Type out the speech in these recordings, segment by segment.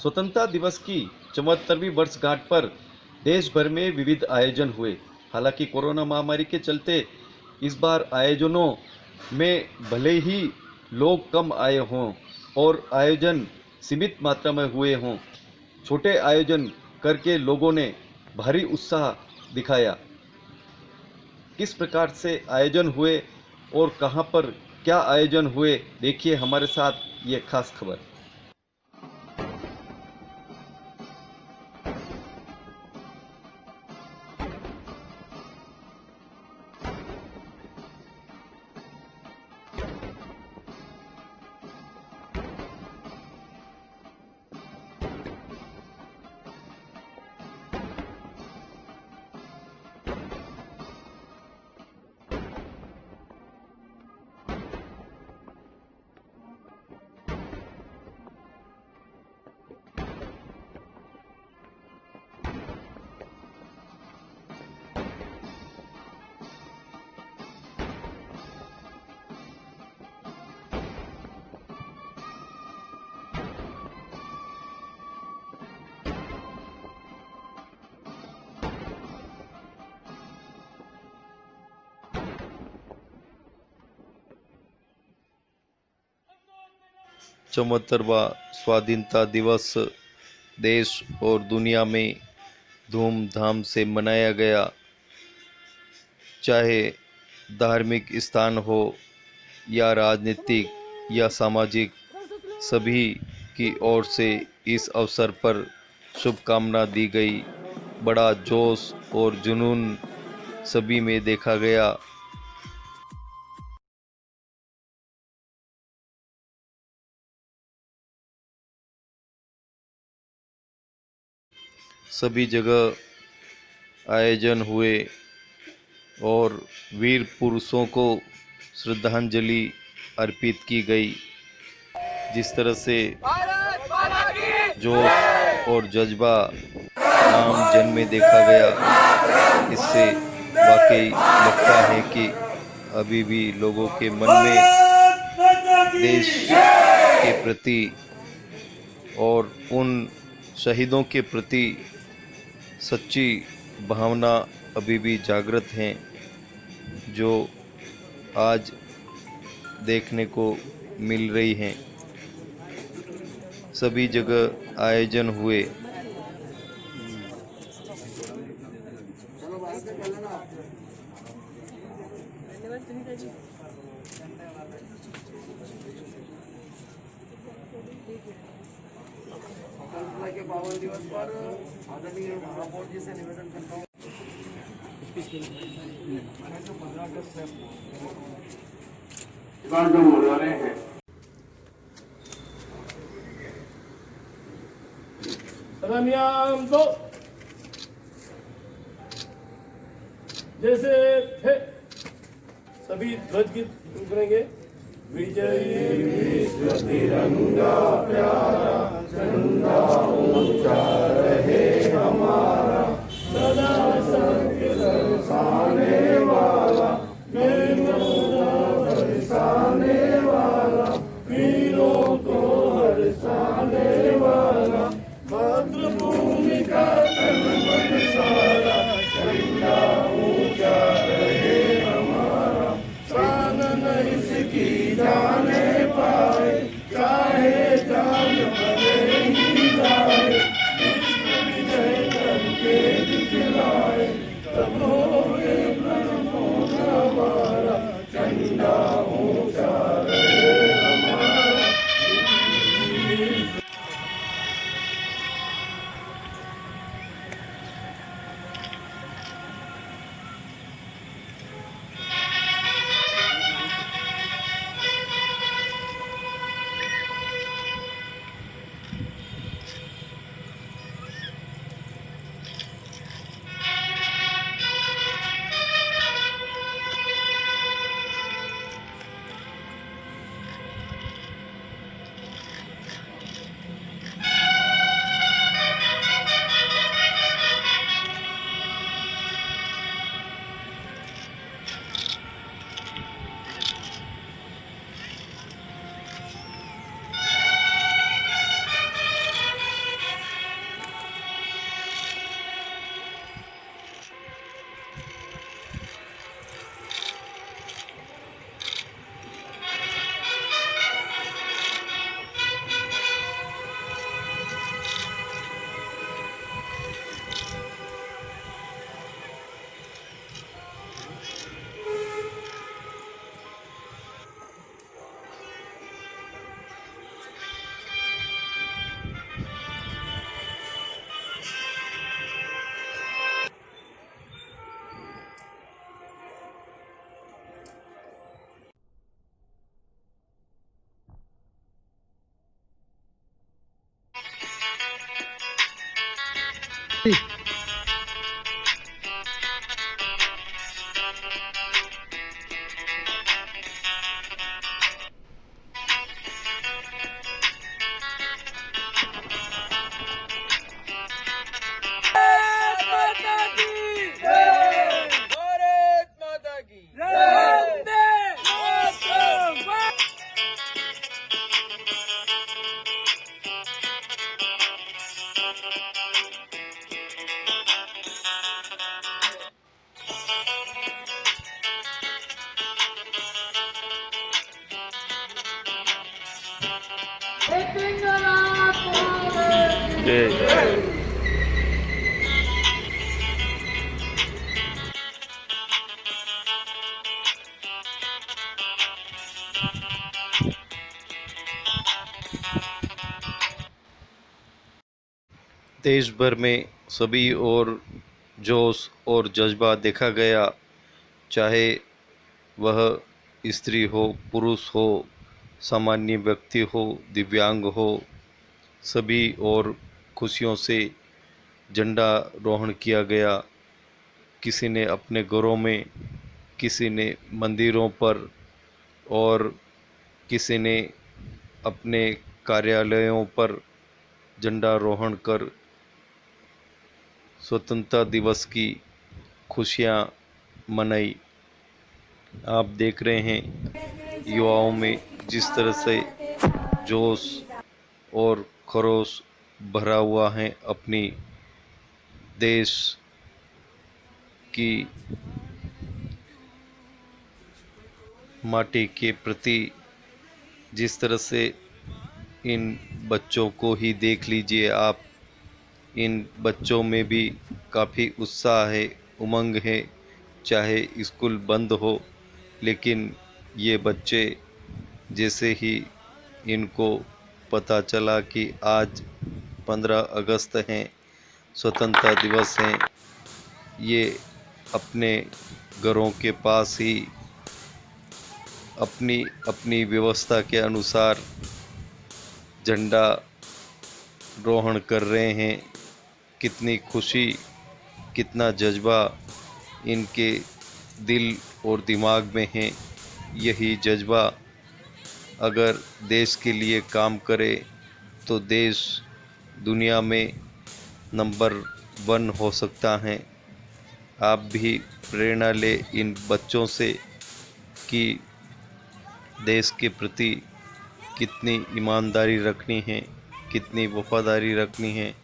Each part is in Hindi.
स्वतंत्रता दिवस की 74वीं वर्षगांठ पर देश भर में विविध आयोजन हुए। हालांकि कोरोना महामारी के चलते इस बार आयोजनों में भले ही लोग कम आए हों और आयोजन सीमित मात्रा में हुए हों, छोटे आयोजन करके लोगों ने भारी उत्साह दिखाया। किस प्रकार से आयोजन हुए और कहां पर क्या आयोजन हुए, देखिए हमारे साथ ये खास खबर। चौहत्तरवां स्वाधीनता दिवस देश और दुनिया में धूमधाम से मनाया गया। चाहे धार्मिक स्थान हो या राजनीतिक या सामाजिक, सभी की ओर से इस अवसर पर शुभकामना दी गई। बड़ा जोश और जुनून सभी में देखा गया। सभी जगह आयोजन हुए और वीर पुरुषों को श्रद्धांजलि अर्पित की गई। जिस तरह से जोश और जज्बा आम जन में देखा गया, इससे वाकई लगता है कि अभी भी लोगों के मन में देश के प्रति और उन शहीदों के प्रति सच्ची भावना अभी भी जागृत हैं, जो आज देखने को मिल रही हैं। सभी जगह आयोजन हुए। स्वतंत्रता के 52 दिवस पर आदरणीय महापौर जी से निवेदन करता हूँ। जो होने वाले हैं नियम दो जैसे थे सभी ध्वज गीत करेंगे। विजयी विश्व तिरंगा प्यारा, झंडा ऊंचा रहे हमारा, सदा सबके बरसाने वाला, बेमौला बरसाने वाला, वीरों को हरसाने वाला, मातृभूमि का तन मन सारा, झंडा ऊंचा रहे हमारा, शान न इसकी जाने पाए, चाहे जान भले ही जाए, विश्व विजय करके दिखलाए, तब होंगे प्रण देश भर में सभी और जोश और जज्बा देखा गया, चाहे वह स्त्री हो, पुरुष हो, सामान्य व्यक्ति हो, दिव्यांग हो, सभी और खुशियों से झंडा रोहण किया गया। किसी ने अपने घरों में, किसी ने मंदिरों पर और किसी ने अपने कार्यालयों पर झंडा रोहण कर स्वतंत्रता दिवस की खुशियाँ मनाई। आप देख रहे हैं युवाओं में जिस तरह से जोश और खरोश भरा हुआ है अपनी देश की माटी के प्रति। जिस तरह से इन बच्चों को ही देख लीजिए आप, इन बच्चों में भी काफ़ी उत्साह है, उमंग है, चाहे स्कूल बंद हो, लेकिन ये बच्चे जैसे ही इनको पता चला कि आज 15 अगस्त है, स्वतंत्रता दिवस है, ये अपने घरों के पास ही अपनी अपनी व्यवस्था के अनुसार झंडा रोहण कर रहे हैं। कितनी खुशी, कितना जज्बा इनके दिल और दिमाग में है। यही जज्बा अगर देश के लिए काम करे तो देश दुनिया में नंबर 1 हो सकता है। आप भी प्रेरणा ले इन बच्चों से कि देश के प्रति कितनी ईमानदारी रखनी है, कितनी वफादारी रखनी है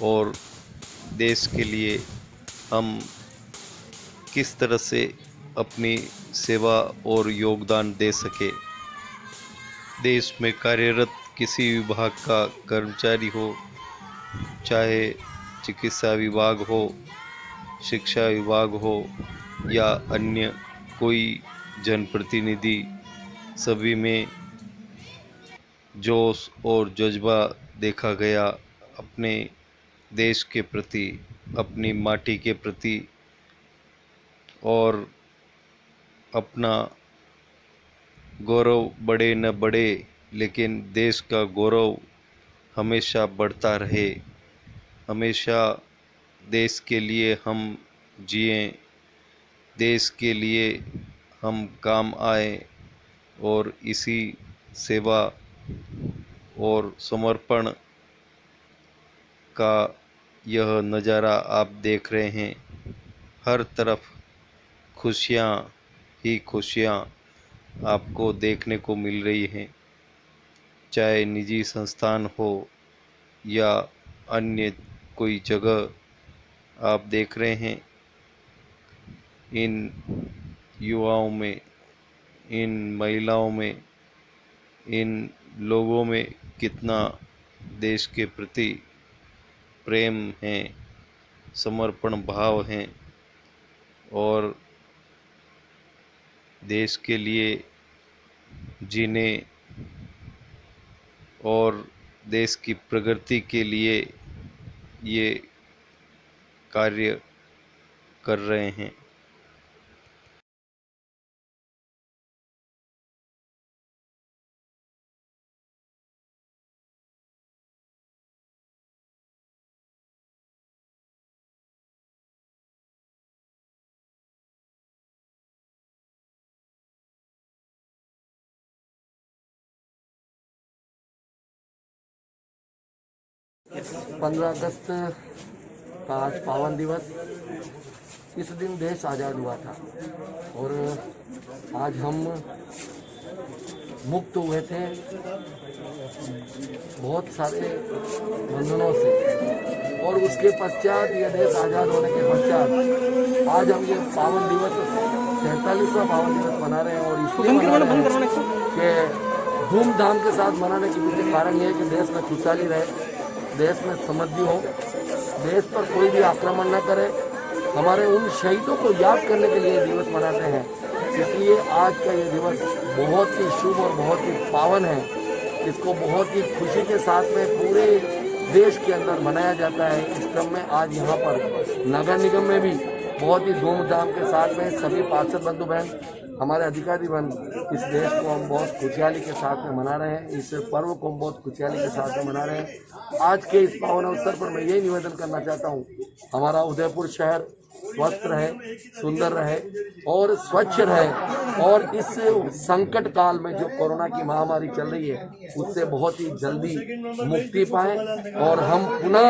और देश के लिए हम किस तरह से अपनी सेवा और योगदान दे सके। देश में कार्यरत किसी विभाग का कर्मचारी हो, चाहे चिकित्सा विभाग हो, शिक्षा विभाग हो या अन्य कोई जनप्रतिनिधि, सभी में जोश और जज्बा देखा गया अपने देश के प्रति, अपनी माटी के प्रति और अपना गौरव बढ़े न बढ़े, लेकिन देश का गौरव हमेशा बढ़ता रहे। हमेशा देश के लिए हम जिएं, देश के लिए हम काम आए और इसी सेवा और समर्पण का यह नज़ारा आप देख रहे हैं। हर तरफ खुशियाँ ही खुशियाँ आपको देखने को मिल रही हैं, चाहे निजी संस्थान हो या अन्य कोई जगह। आप देख रहे हैं इन युवाओं में, इन महिलाओं में, इन लोगों में कितना देश के प्रति प्रेम है, समर्पण भाव है और देश के लिए जीने और देश की प्रगति के लिए ये कार्य कर रहे हैं। 15 अगस्त का आज पावन दिवस। इस दिन देश आज़ाद हुआ था और आज हम मुक्त हुए थे बहुत सारे बंधनों से, और उसके पश्चात ये देश आज़ाद होने के पश्चात आज हम ये पावन दिवस 47वां पावन दिवस मना रहे हैं। और इसलिए मना रहे हैं कि धूमधाम के साथ मनाने के पीछे कारण ये है कि देश में खुशहाली रहे, देश में समृद्धि हो, देश पर कोई भी आक्रमण न करे। हमारे उन शहीदों को याद करने के लिए दिवस मनाते हैं, इसलिए आज का ये दिवस बहुत ही शुभ और बहुत ही पावन है। इसको बहुत ही खुशी के साथ में पूरे देश के अंदर मनाया जाता है। इस क्रम में आज यहाँ पर नगर निगम में भी बहुत ही धूमधाम के साथ में सभी पार्षद बंधु बहन, हमारे अधिकारी बन इस देश को हम बहुत खुशहाली के साथ में मना रहे हैं, इस पर्व को हम बहुत खुशहाली के साथ में मना रहे हैं। आज के इस पावन अवसर पर मैं यही निवेदन करना चाहता हूँ, हमारा उदयपुर शहर स्वस्थ रहे, सुंदर रहे और स्वच्छ रहे, और इस संकट काल में जो कोरोना की महामारी चल रही है उससे बहुत ही जल्दी मुक्ति पाएं और हम पुनः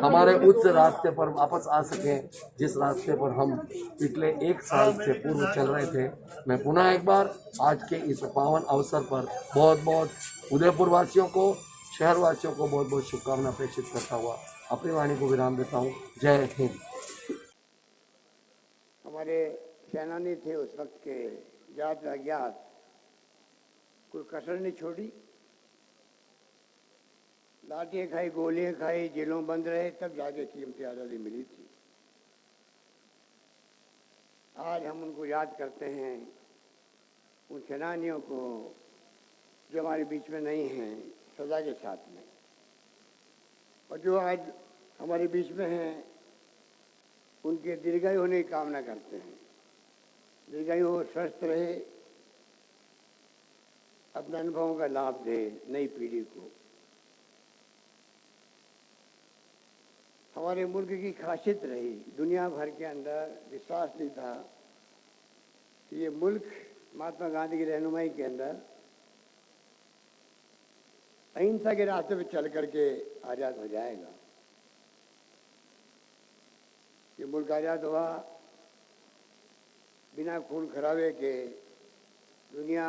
हमारे उच्च रास्ते पर वापस आ सकें, जिस रास्ते पर हम पिछले 1 साल से पूर्व चल रहे थे। मैं पुनः एक बार आज के इस पावन अवसर पर बहुत बहुत उदयपुर वासियों को, शहर वासियों को बहुत बहुत शुभकामना प्रेषित करता हुआ अपनी वाणी को विराम देता हूँ। जय हिंद। हमारे सेनानी थे उस वक्त के, जात अज्ञात, कोई कसर नहीं छोड़ी, लाठियाँ खाई, गोलियाँ खाई, जेलों बंद रहे, तब जाके कीमती आज़ादी मिली थी। आज हम उनको याद करते हैं, उन सेनानियों को जो हमारे बीच में नहीं हैं, सजा के साथ में, और जो आज हमारे बीच में हैं उनके दीर्घायु होने की कामना करते हैं। दीर्घायु हो, स्वस्थ रहे, अपने अनुभवों का लाभ दे नई पीढ़ी को। हमारे मुल्क की खासियत रही, दुनिया भर के अंदर विश्वास नहीं था कि ये मुल्क महात्मा गांधी की रहनुमाई के अंदर अहिंसा के रास्ते पे चल करके आज़ाद हो जाएगा। ये मुल्क आज़ाद हुआ बिना खून खराबे के, दुनिया